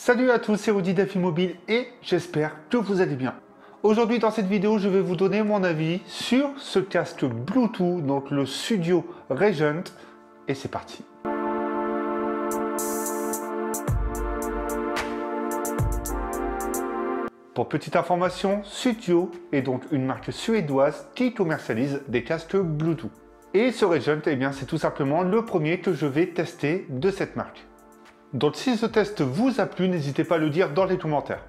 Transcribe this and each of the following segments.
Salut à tous, c'est Rudy d'Afimobile et j'espère que vous allez bien. Aujourd'hui dans cette vidéo, je vais vous donner mon avis sur ce casque Bluetooth, donc le Sudio Regent, et c'est parti. Pour petite information, Sudio est donc une marque suédoise qui commercialise des casques Bluetooth. Et ce Regent, eh bien, c'est tout simplement le premier que je vais tester de cette marque. Donc si ce test vous a plu, n'hésitez pas à le dire dans les commentaires.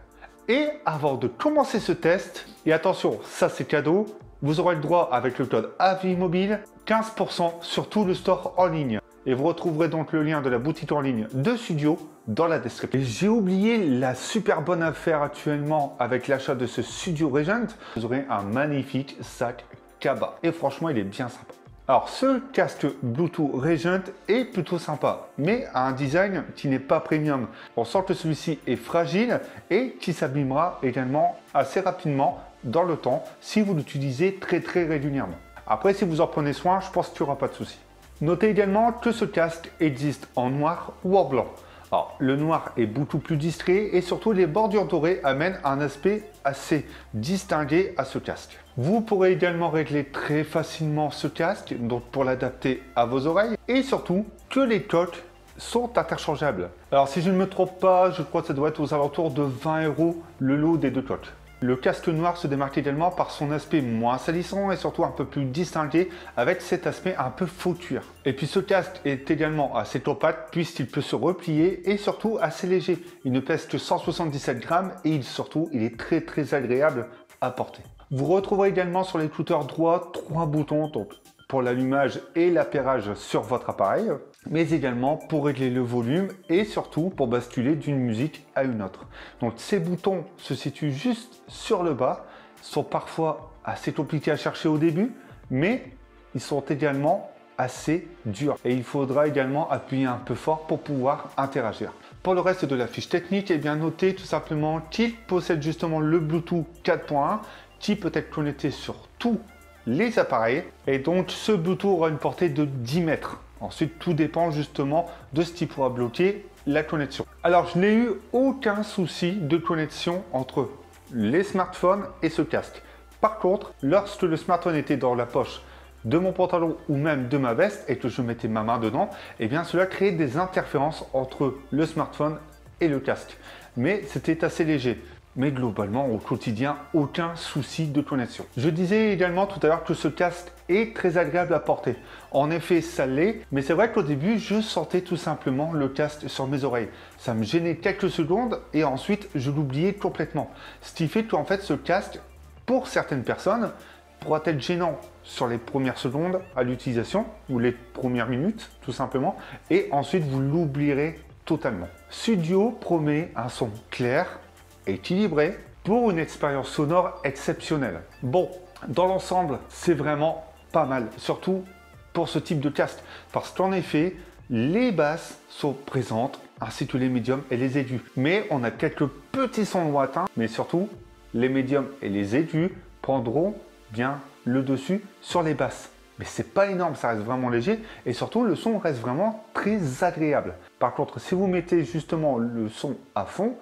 Et avant de commencer ce test, et attention, ça c'est cadeau, vous aurez le droit avec le code AVIMOBILE 15% sur tout le store en ligne. Et vous retrouverez donc le lien de la boutique en ligne de Sudio dans la description. Et j'ai oublié la super bonne affaire actuellement avec l'achat de ce Sudio Regent. Vous aurez un magnifique sac cabas. Et franchement, il est bien sympa. Alors, ce casque Bluetooth Regent est plutôt sympa, mais a un design qui n'est pas premium. On sent que celui-ci est fragile et qui s'abîmera également assez rapidement dans le temps si vous l'utilisez très régulièrement. Après, si vous en prenez soin, je pense qu'il n'y aura pas de souci. Notez également que ce casque existe en noir ou en blanc. Alors, le noir est beaucoup plus discret et surtout les bordures dorées amènent un aspect assez distingué à ce casque. Vous pourrez également régler très facilement ce casque, donc pour l'adapter à vos oreilles, et surtout que les coques sont interchangeables. Alors si je ne me trompe pas, je crois que ça doit être aux alentours de 20 € le lot des deux coques. Le casque noir se démarque également par son aspect moins salissant et surtout un peu plus distingué avec cet aspect un peu faux cuir. Et puis ce casque est également assez compact puisqu'il peut se replier et surtout assez léger. Il ne pèse que 177 grammes et surtout il est très agréable à porter. Vous retrouverez également sur l'écouteur droit 3 boutons donc pour l'allumage et l'appairage sur votre appareil, mais également pour régler le volume et surtout pour basculer d'une musique à une autre. Donc ces boutons se situent juste sur le bas, sont parfois assez compliqués à chercher au début, mais ils sont également assez durs et il faudra également appuyer un peu fort pour pouvoir interagir. Pour le reste de la fiche technique, eh bien notez tout simplement qu'il possède justement le Bluetooth 4.1 qui peut être connecté sur tous les appareils et donc ce Bluetooth aura une portée de 10 mètres. Ensuite, tout dépend justement de ce qui pourra bloquer la connexion. Alors, je n'ai eu aucun souci de connexion entre les smartphones et ce casque. Par contre, lorsque le smartphone était dans la poche de mon pantalon ou même de ma veste et que je mettais ma main dedans, eh bien cela créait des interférences entre le smartphone et le casque. Mais c'était assez léger. Mais globalement, au quotidien, aucun souci de connexion. Je disais également tout à l'heure que ce casque est très agréable à porter. En effet, ça l'est, mais c'est vrai qu'au début, je sentais tout simplement le casque sur mes oreilles. Ça me gênait quelques secondes et ensuite, je l'oubliais complètement. Ce qui fait qu'en fait, ce casque, pour certaines personnes, pourra être gênant sur les premières secondes à l'utilisation ou les premières minutes, tout simplement, et ensuite, vous l'oublierez totalement. Sudio promet un son clair, équilibré pour une expérience sonore exceptionnelle. Bon, dans l'ensemble, c'est vraiment pas mal, surtout pour ce type de casque, parce qu'en effet, les basses sont présentes, ainsi que les médiums et les aigus. Mais on a quelques petits sons lointains, mais surtout, les médiums et les aigus prendront bien le dessus sur les basses. Mais c'est pas énorme, ça reste vraiment léger et surtout le son reste vraiment très agréable. Par contre, si vous mettez justement le son à fond,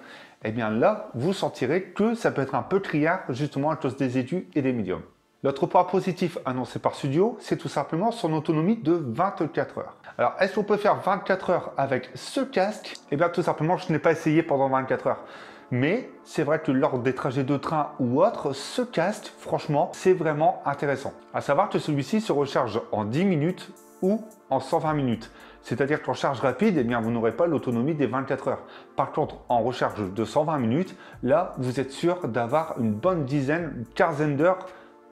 eh bien là, vous sentirez que ça peut être un peu criard justement à cause des aigus et des médiums. L'autre point positif annoncé par Sudio, c'est tout simplement son autonomie de 24 heures. Alors, est-ce qu'on peut faire 24 heures avec ce casque? Eh bien, tout simplement, je n'ai pas essayé pendant 24 heures. Mais c'est vrai que lors des trajets de train ou autres, ce casque, franchement, c'est vraiment intéressant. À savoir que celui-ci se recharge en 10 minutes ou en 120 minutes. C'est-à-dire qu'en charge rapide, eh bien, vous n'aurez pas l'autonomie des 24 heures. Par contre, en recharge de 120 minutes, là, vous êtes sûr d'avoir une bonne dizaine, une quinzaine d'heures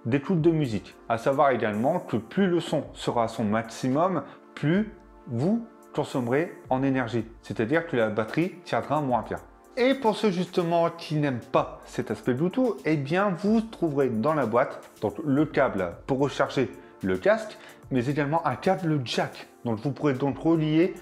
d'écoute de musique. À savoir également que plus le son sera à son maximum, plus vous consommerez en énergie. C'est-à-dire que la batterie tiendra moins bien. Et pour ceux justement qui n'aiment pas cet aspect Bluetooth, eh bien vous trouverez dans la boîte donc le câble pour recharger le casque, mais également un câble jack. Donc vous pourrez donc relier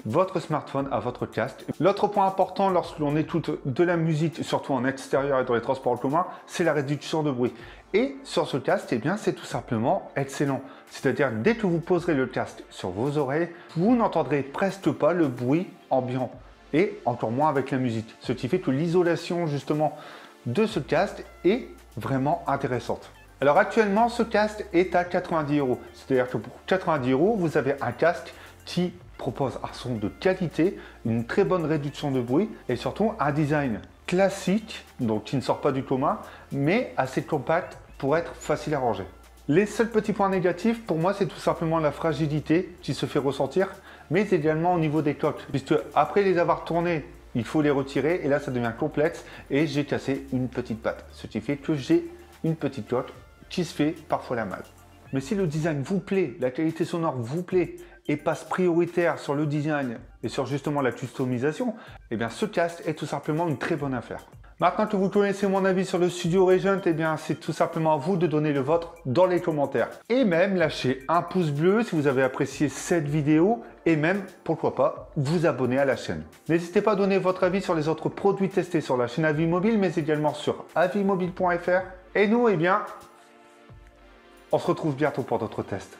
votre smartphone à votre casque. L'autre point important lorsque l'on écoute de la musique, surtout en extérieur et dans les transports en commun, c'est la réduction de bruit. Et sur ce casque, eh bien c'est tout simplement excellent. C'est-à-dire dès que vous poserez le casque sur vos oreilles, vous n'entendrez presque pas le bruit ambiant. et encore moins avec la musique. Ce qui fait que l'isolation justement de ce casque est vraiment intéressante. Alors actuellement, ce casque est à 90 €. C'est-à-dire que pour 90 €, vous avez un casque qui propose un son de qualité, une très bonne réduction de bruit et surtout un design classique, donc qui ne sort pas du commun, mais assez compact pour être facile à ranger. Les seuls petits points négatifs, pour moi, c'est tout simplement la fragilité qui se fait ressentir, mais également au niveau des coques, puisque après les avoir tournés, il faut les retirer et là, ça devient complexe et j'ai cassé une petite patte, ce qui fait que j'ai une petite coque qui se fait parfois la malle. Mais si le design vous plaît, la qualité sonore vous plaît et passe prioritaire sur le design et sur justement la customisation, eh bien ce casque est tout simplement une très bonne affaire. Maintenant que vous connaissez mon avis sur le Studio Regent, eh bien c'est tout simplement à vous de donner le vôtre dans les commentaires. Et même lâcher un pouce bleu si vous avez apprécié cette vidéo et même, pourquoi pas, vous abonner à la chaîne. N'hésitez pas à donner votre avis sur les autres produits testés sur la chaîne Avis Mobile, mais également sur avismobile.fr. Et nous, eh bien, on se retrouve bientôt pour d'autres tests.